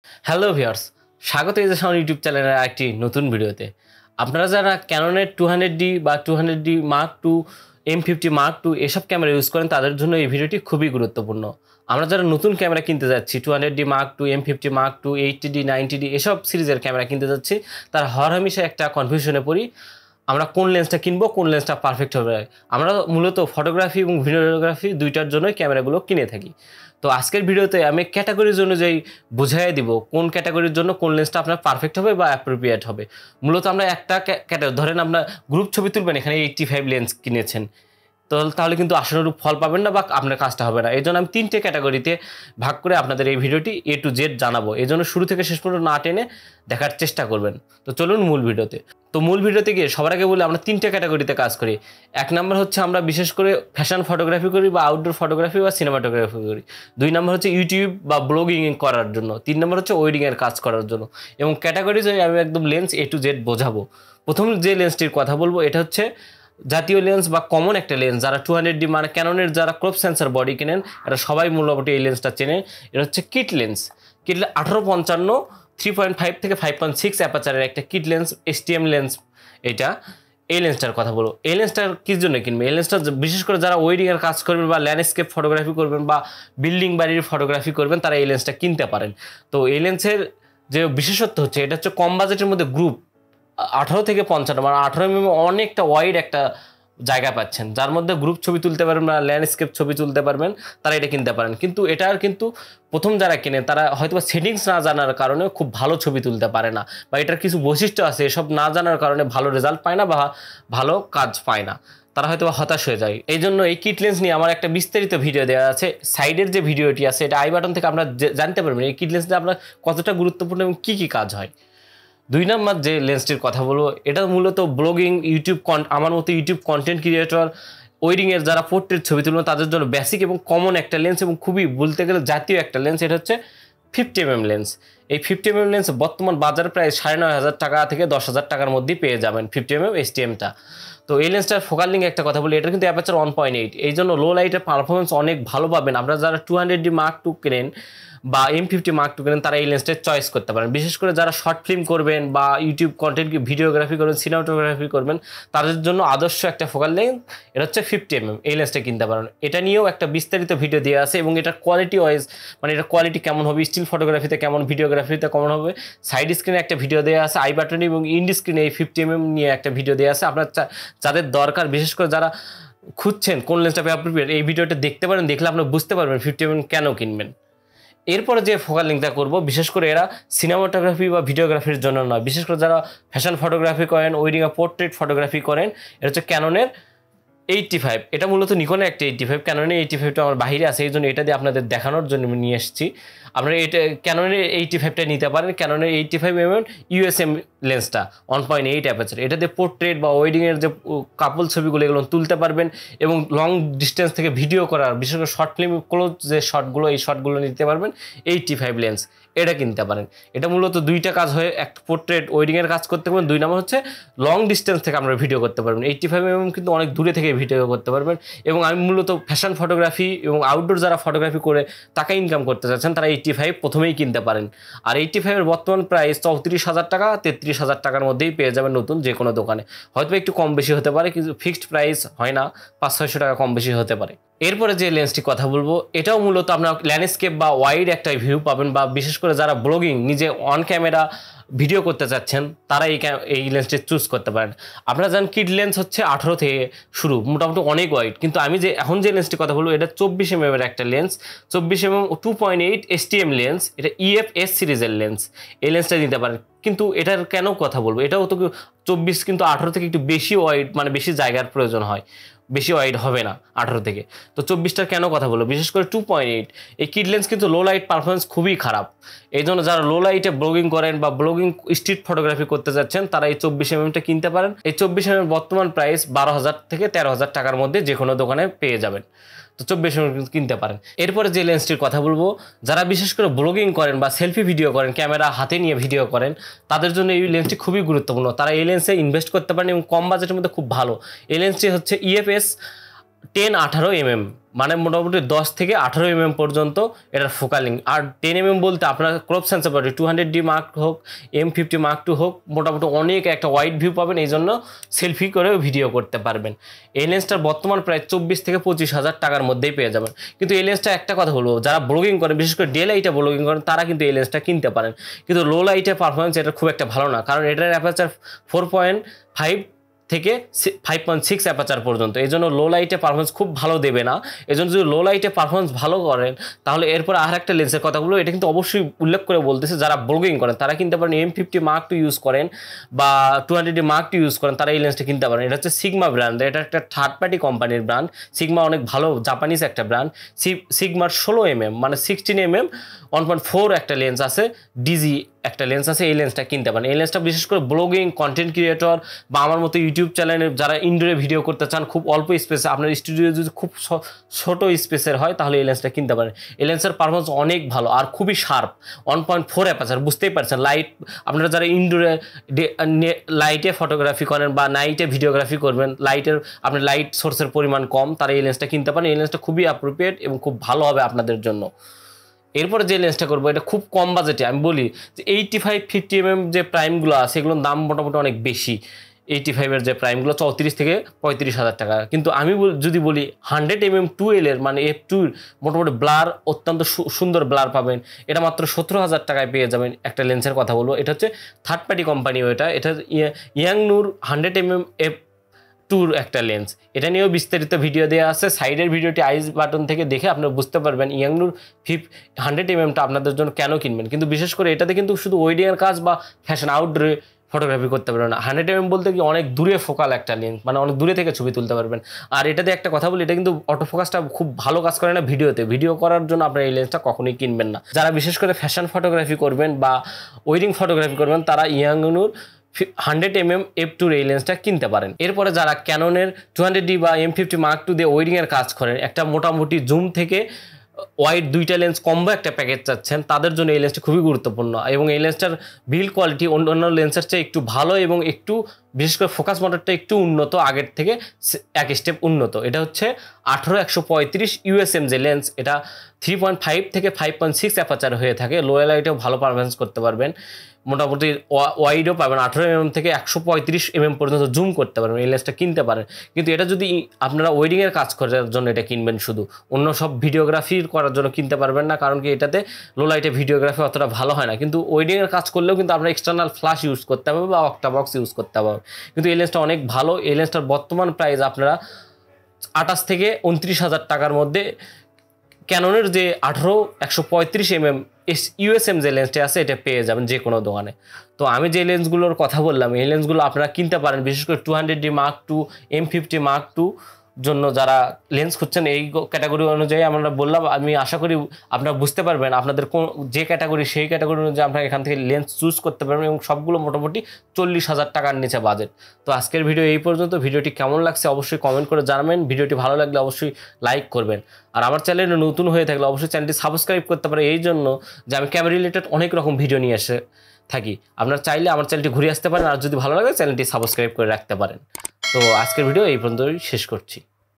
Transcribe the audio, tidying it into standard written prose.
Hello viewers, স্বাগত edges আমার YouTube চ্যানেলের একটি নতুন ভিডিওতে। আপনারা যারা ক্যাননের 200D বা 200D mark two M50 mark two এসব ক্যামেরা ইউজ করেন তাদের জন্য এই ভিডিওটি খুবই গুরুত্বপূর্ণ। আমরা যারা নতুন ক্যামেরা কিনতে যাচ্ছি 200D mark two M50 mark two 80D 90D এসব সিরিজের ক্যামেরা কিনতে যাচ্ছি, তার হরহামেশা একটা কনফিউশনে পড়ি আমরা কোন লেন্সটা কিনবো, কোন লেন্সটা পারফেক্ট হবে। আমরা মূলত ফটোগ্রাফি এবং ভিডিওগ্রাফি দুইটার জন্যই ক্যামেরাগুলো কিনে থাকি। তো আজকের ভিডিওতে আমি ক্যাটাগরিজ অনুযায়ী বুঝাই দিব কোন ক্যাটাগরির জন্য কোন লেন্সটা আপনার পারফেক্ট হবে বা অ্যাপ্রোপ্রিয়েট হবে। মূলত আমরা একটা ক্যাটাগরি ধরেন আপনার গ্রুপ ছবি তুলবেন, এখানে 85 লেন্স কিনেছেন, তো তাহলে কিন্তু আশানুরূপ ফল পাবেন না বা আপনার কাজটা হবে না। এই জন্য আমি 3টে ক্যাটাগরিতে ভাগ করে আপনাদের এই ভিডিওটি A to Z জানাবো। এই জন্য শুরু থেকে শেষ পর্যন্ত না টেনে দেখার চেষ্টা করবেন। তো চলুন মূল ভিডিওতে। তো মূল ভিডিওতে গিয়ে সবার আগে বলে আমরা 3টে ক্যাটাগরিতে কাজ করি। 1 নম্বর হচ্ছে আমরা বিশেষ করে ফ্যাশন ফটোগ্রাফি করি বা আউটডোর ফটোগ্রাফি বা সিনেমাটোগ্রাফি করি। 2 নম্বর হচ্ছে ইউটিউব বা ব্লগিং করার জন্য। 3 নম্বর হচ্ছে ওয়েডিংয়ের কাজ করার জন্য। এবং ক্যাটাগরিজ আমি একদম লেন্স A to Z বোঝাবো। প্রথম যে লেন্সটির কথা বলবো এটা হচ্ছে জাতীয় লেন্স বা কমন একটা লেন্স। যারা 200D মানে ক্যাননের যারা ক্রপ সেন্সর বডি কেনেন এরা সবাই মোটামুটি এই লেন্সটা চেনে। এটা হচ্ছে কিট লেন্স। কিট 1855 3.5 থেকে 5.6 অ্যাপাচারের একটা কিট লেন্স, STM লেন্স। এটা এই লেন্সটার কথা বলো। এই লেন্সটা কী জন্য কিনবে? এই লেন্সটা বিশেষ করে যারা ওয়েডিংয়ের কাজ করবেন বা ল্যান্ডস্কেপ ফটোগ্রাফি করবেন বা বিল্ডিং বাড়ির ফটোগ্রাফি করবেন তারা এই লেন্সটা কিনতে পারেন। তো এই লেন্সের যে বিশেষত্ব হচ্ছে এটা হচ্ছে কম বাজেটের মধ্যে গ্রুপ 18 থেকে 55 মানে 18 অনেকটা ওয়াইড একটা জায়গা পাচ্ছেন, যার মধ্যে গ্রুপ ছবি তুলতে পারবেন বা ল্যান্ডস্কেপ ছবি তুলতে পারবেন, তারা এটা কিনতে পারেন। কিন্তু এটার কিন্তু প্রথম যারা কেনে তারা হয়তো সেটিংস না জানার কারণে খুব ভালো ছবি তুলতে পারে না, বা এটার কিছু বৈশিষ্ট্য আছে এসব না জানার কারণে ভালো রেজাল্ট পায় না বা ভালো কাজ পায় না, তারা হয়তো হতাশ হয়ে যায়। এই জন্য এই কিট লেন্স নিয়ে আমার একটা বিস্তারিত ভিডিও দেওয়া আছে। সাইডের যে ভিডিওটি আছে এটা আই বাটন থেকে আমরা জানতে পারবেন এই কিট লেন্সটা আপনার কতটা গুরুত্বপূর্ণ এবং কী কী কাজ হয়। 2 নম্বর যে লেন্সটির কথা বলবো এটা মূলত ব্লগিং, আমার মতো ইউটিউব কন্টেন্ট ক্রিয়েটর, ওয়েডিংয়ের যারা পোর্ট্রেট ছবি তুলবেন তাদের জন্য বেসিক এবং কমন একটা লেন্স এবং খুবই বলতে গেলে জাতীয় একটা লেন্স। এটা হচ্ছে 50mm লেন্স। এই 50mm লেন্স বর্তমান বাজারে প্রায় 9,500 টাকা থেকে 10,000 টাকার মধ্যেই পেয়ে যাবেন 50mm STMটা। তো এই লেন্সটার ফোকাল লিঙ্ক একটা কথা বলি, এটা কিন্তু অ্যাপারচার 1.8, এই জন্য লো লাইটের পারফরমেন্স অনেক ভালো পাবেন। আপনারা যারা 200D মার্ক টু কেনেন বা M50 মার্ক টু কেনেন তারা এই লেন্সটা চয়েস করতে পারেন। বিশেষ করে যারা শর্ট ফিল্ম করবেন বা ইউটিউব কন্টেন্ট ভিডিওগ্রাফি করবেন, সিনেমাটোগ্রাফি করবেন, তাদের জন্য আদর্শ একটা ফোকাল লেন্স এটা হচ্ছে 50mm। এই লেন্সটা কিনতে পারেন। এটা নিয়েও একটা বিস্তারিত ভিডিও দেওয়া আছে এবং এটার কোয়ালিটি ওয়াইজ মানে এটা কোয়ালিটি কেমন হবে, স্টিল ফটোগ্রাফিতে কেমন, ভিডিওগ্রাফিতে কেমন হবে, সাইড স্ক্রিনে একটা ভিডিও দেওয়া আছে, আই বাটনে এবং ইন্ড স্ক্রিনে এই 50mm নিয়ে একটা ভিডিও দেওয়া আছে। আপনার যাদের দরকার, বিশেষ করে যারা খুঁজছেন কোন লেন্সটা অ্যাপ্রোপ্রিয়েট, এই ভিডিওটা দেখতে পারেন, দেখলে আপনারা বুঝতে পারবেন 50mm কেন কিনবেন। এরপরে যে ফোকাল লিঙ্কটা করবো বিশেষ করে এরা সিনেমাটোগ্রাফি বা ভিডিওগ্রাফির জন্য নয়, বিশেষ করে যারা ফ্যাশন ফটোগ্রাফি করেন, ওয়েডিং পোর্ট্রেট ফটোগ্রাফি করেন, এটা হচ্ছে ক্যাননের 85। এটা মূলত নিকনের একটা 85, ক্যাননের 85টা আমার বাইরে আছে, এই জন্য এটা দিয়ে আপনাদের দেখানোর জন্য নিয়ে এসেছি। আপনারা এটা ক্যাননের 85টা নিতে পারেন। ক্যাননের 85mm USM লেন্সটা 1.8 অ্যাপারচার, এটা দিয়ে পোর্ট্রেট বা ওয়েডিংয়ের যে কাপল ছবিগুলো এগুলো তুলতে পারবেন এবং লং ডিস্টেন্স থেকে ভিডিও করার, বিশেষ করে শর্ট ফিল্ম ক্লোজ যে শটগুলো এই শটগুলো নিতে পারবেন 85 লেন্স। এটা কিনতে পারেন। এটা মূলত দুইটা কাজ হয়ে, একটা পোর্ট্রেট ওয়েডিংয়ের কাজ করতে পারবেন, 2 নম্বর হচ্ছে লং ডিস্টেন্স থেকে আমরা ভিডিও করতে পারবেন। 85mm কিন্তু অনেক দূরে থেকে ভিডিও করতে পারবেন। এবং আমি মূলত ফ্যাশন ফটোগ্রাফি এবং আউটডোর যারা ফটোগ্রাফি করে টাকা ইনকাম করতে চাচ্ছেন তারা 85 প্রথমেই কিনতে পারেন। আর 85-এর বর্তমান প্রাইস 34,000 টাকা 33,000 টাকার মধ্যেই পেয়ে যাবেন নতুন যে কোনো দোকানে। হয়তো একটু কম বেশি হতে পারে, কিন্তু ফিক্সড প্রাইস হয় না, 500-600 টাকা কম বেশি হতে পারে। এরপরে যে লেন্সটি কথা বলবো এটাও মূলত আপনার ল্যান্ডস্কেপ বা ওয়াইড একটা ভিউ পাবেন, বা বিশেষ করে যারা ব্লগিং নিজে অন ক্যামেরা ভিডিও করতে চাচ্ছেন তারা এই লেন্সটি চুজ করতে পারেন। আপনারা জানেন কিট লেন্স হচ্ছে 18 থেকে শুরু, মোটামুটি অনেক ওয়াইড। কিন্তু আমি যে এখন যে লেন্সটির কথা বলবো এটা 24mm এর একটা লেন্স, 24mm 2.8 STM লেন্স। এটা EF-S সিরিজের লেন্স। এই লেন্সটা নিতে পারেন। কিন্তু এটার কেন কথা বলবো, এটাও তো 24 কিন্তু 18 থেকে একটু বেশি ওয়াইড, মানে বেশি জায়গার প্রয়োজন হয়, বেশি ওয়াইড হবে না 18 থেকে। তো 24টার কেন কথা বলবো, বিশেষ করে 2.8 এই কিট লেন্স কিন্তু লো লাইট পারফরমেন্স খুবই খারাপ। এই জন্য যারা লো লাইটে ব্লগিং করেন বা ব্লগিং স্ট্রিট ফটোগ্রাফি করতে যাচ্ছেন তারা এই 24mmটা কিনতে পারেন। এই 24mm বর্তমান প্রাইস 12,000 থেকে 13,000 টাকার মধ্যে যে কোনো দোকানে পেয়ে যাবেন। তো 24mm কিনতে পারেন। এরপরে যে লেন্সটির কথা বলবো যারা বিশেষ করে ব্লগিং করেন বা সেলফি ভিডিও করেন, ক্যামেরা হাতে নিয়ে ভিডিও করেন, তাদের জন্য এই লেন্সটি খুবই গুরুত্বপূর্ণ। তারা এই লেন্সে ইনভেস্ট করতে পারেন এবং কম বাজেটের মধ্যে খুব ভালো। এই লেন্সটি হচ্ছে EF-S 10-18 mm, মানে মোটামুটি 10 থেকে 18 mm পর্যন্ত এটার ফোকালিং। আর 10 mm বলতে আপনার ক্রপ সেন্সর পাবেন, 200D মার্ক হোক, M50 মার্ক 2 হোক, মোটামুটি অনেক একটা ওয়াইড ভিউ পাবেন, এই জন্য সেলফি করেও ভিডিও করতে পারবেন। এই লেন্সটার বর্তমান প্রায় 24 থেকে 25,000 টাকার মধ্যেই পেয়ে যাবেন। কিন্তু এই লেন্সটা একটা কথা বলবো, যারা ব্লগিং করেন, বিশেষ করে ডে লাইটে ব্লগিং করেন, তারা কিন্তু এই লেন্সটা কিনতে পারেন। কিন্তু লো লাইটে পারফরমেন্স এটা খুব একটা ভালো না, কারণ এটার অ্যাপারচার 4.5 থেকে 5.6 অ্যাপারচার পর্যন্ত, এই জন্য লো লাইটে পারফরমেন্স খুব ভালো দেবে না। এই জন্য যদি লো লাইটে পারফরমেন্স ভালো করেন, তাহলে এরপর আর একটা লেন্সের কথা বলবো, এটা কিন্তু অবশ্যই উল্লেখ করে বলতেছে, যারা ব্লগিং করেন তারা কিনতে পারেন। M50 মার্ক 2 ইউজ করেন বা 200D মার্ক 2 ইউজ করেন, তারা এই লেন্সটা কিনতে পারেন। এটা হচ্ছে সিগমা ব্র্যান্ড, এটা একটা থার্ড পার্টি কোম্পানির ব্র্যান্ড। সিগমা অনেক ভালো জাপানিজ একটা ব্র্যান্ড। সিগমার 16 mm মানে 16 mm 1.4 একটা লেন্স আছে, ডিজি একটা লেন্স আছে, এই লেন্সটা কিনতে পারেন। এই লেন্সটা বিশেষ করে ব্লগিং, কন্টেন্ট ক্রিয়েটর বা আমার মতো ইউটিউব চ্যানেলে যারা ইনডোরে ভিডিও করতে চান, খুব অল্প স্পেসে, আপনার স্টুডিও যদি খুব ছোট স্পেসের হয়, তাহলে এই লেন্সটা কিনতে পারেন। এই লেন্সের পারফরমেন্স অনেক ভালো আর খুবই শার্প। 1.4 অ্যাপারচার, বুঝতেই পারছেন। লাইট, আপনারা যারা ইনডোরে লাইটে ফটোগ্রাফি করেন বা নাইটে ভিডিওগ্রাফি করবেন, আপনার লাইট সোর্সের পরিমাণ কম, তারা এই লেন্সটা কিনতে পারেন। এই লেন্সটা খুবই অ্যাপ্রোপ্রিয়েট এবং খুব ভালো হবে আপনাদের জন্য। এরপরে যে লেন্সটা করবো, এটা খুব কম বাজেটে। আমি বলি যে 85-50 mm যে প্রাইমগুলো আছে, এগুলোর দাম মোটামুটি অনেক বেশি। 85-এর যে প্রাইমগুলো 34 থেকে 35,000 টাকা। কিন্তু আমি যদি বলি 100 mm 2L মানে F2, মোটামুটি ব্লার, অত্যন্ত সুন্দর ব্লার পাবেন। এটা মাত্র 17,000 টাকায় পেয়ে যাবেন। একটা লেন্সের কথা বলবো, এটা হচ্ছে থার্ড পার্টি কোম্পানি। এটা ইয়াংনুর 100 mm F2 একটা লেন্স। এটা নিয়েও বিস্তারিত ভিডিও দেওয়া আছে, সাইডের ভিডিওটি আইস বাটন থেকে দেখে আপনারা বুঝতে পারবেন ইয়াংনুর 100 mm আপনাদের জন্য কেন কিনবেন। কিন্তু বিশেষ করে এটাতে কিন্তু শুধু ওয়েডিংয়ের কাজ বা ফ্যাশন আউটডোরে ফটোগ্রাফি করতে পারবেন না। 100 mm বলতে কি অনেক দূরে ফোকাল একটা লেন্স, মানে অনেক দূরে থেকে ছবি তুলতে পারবেন। আর এটাতে একটা কথা বলি, এটা কিন্তু অটোফোকাসটা খুব ভালো কাজ করে না ভিডিও করার জন্য আপনারা এই লেন্সটা কখনোই কিনবেন না। যারা বিশেষ করে ফ্যাশন ফটোগ্রাফি করবেন বা ওয়েডিং ফটোগ্রাফি করবেন, তারা ইয়াংনুর 100 mm F2 এই লেন্সটা কিনতে পারেন। এরপরে যারা ক্যাননের 200D বা M50 মার্ক 2 দিয়ে ওয়েডিংয়ের কাজ করেন, একটা মোটামুটি জুম থেকে ওয়াইড দুইটা লেন্স কম্বো একটা প্যাকেজ চাচ্ছেন, তাদের জন্য এই লেন্সটা খুবই গুরুত্বপূর্ণ। এবং এই লেন্সটার বিল্ড কোয়ালিটি অন্যান্য লেন্সের চেয়ে একটু ভালো এবং একটু বিশেষ করে ফোকাস মোটরটা একটু উন্নত, আগের থেকে এক স্টেপ উন্নত। এটা হচ্ছে 18-135 USM যে লেন্স, এটা 3.5 থেকে 5.6 অ্যাপারচার হয়ে থাকে। লো লাইটেও ভালো পারফরমেন্স করতে পারবেন, মোটামুটি ওয়াইডও পাবেন। 18 mm থেকে 135 mm পর্যন্ত জুম করতে পারবেন, এই লেন্সটা কিনতে পারেন। কিন্তু এটা যদি আপনারা ওয়েডিংয়ের কাজ করার জন্য এটা কিনবেন, শুধু অন্য সব ভিডিওগ্রাফি করার জন্য কিনতে পারবেন না, কারণ কি এটাতে লো লাইটে ভিডিওগ্রাফি অতটা ভালো হয় না। কিন্তু ওয়েডিংয়ের কাজ করলেও কিন্তু আপনার এক্সটার্নাল ফ্ল্যাশ ইউজ করতে হবে বা অক্টাবক্স ইউজ করতে হবে। কিন্তু এই লেন্সটা অনেক ভালো। এই লেন্সটার বর্তমান প্রাইস আপনারা 28 থেকে 29,000 টাকার মধ্যে ক্যাননের যে 18-135 mm USM যে লেন্সটি আছে, এটা পেয়ে যাবেন যে কোনো দোকানে। তো আমি যে লেন্সগুলোর কথা বললাম, এই লেন্সগুলো আপনারা কিনতে পারেন, বিশেষ করে 200D মার্ক 2, M50 মার্ক 2 জন্য যারা লেন্স খুঁজছেন। এই ক্যাটাগরি অনুযায়ী আমরা বললাম, আমি আশা করি আপনারা বুঝতে পারবেন আপনাদের যে ক্যাটাগরি, সেই ক্যাটাগরি অনুযায়ী আপনারা এখান থেকে লেন্স চুজ করতে পারবেন, এবং সবগুলো মোটামুটি 40,000 টাকার নিচে বাজেট। তো আজকের ভিডিও এই পর্যন্ত। ভিডিওটি কেমন লাগছে অবশ্যই কমেন্ট করে জানাবেন। ভিডিওটি ভালো লাগলে অবশ্যই লাইক করবেন। আর আমার চ্যানেলে নতুন হয়ে থাকলে অবশ্যই চ্যানেলটি সাবস্ক্রাইব করতে পারে, এই জন্য যে আমি ক্যামেরা রিলেটেড অনেক রকম ভিডিও নিয়ে এসে থাকি। আপনারা চাইলে আমার চ্যানেলটি ঘুরে আসতে পারেন, আর যদি ভালো লাগে চ্যানেলটি সাবস্ক্রাইব করে রাখতে পারেন। তো আজকের ভিডিও এই পর্যন্তই শেষ করছি।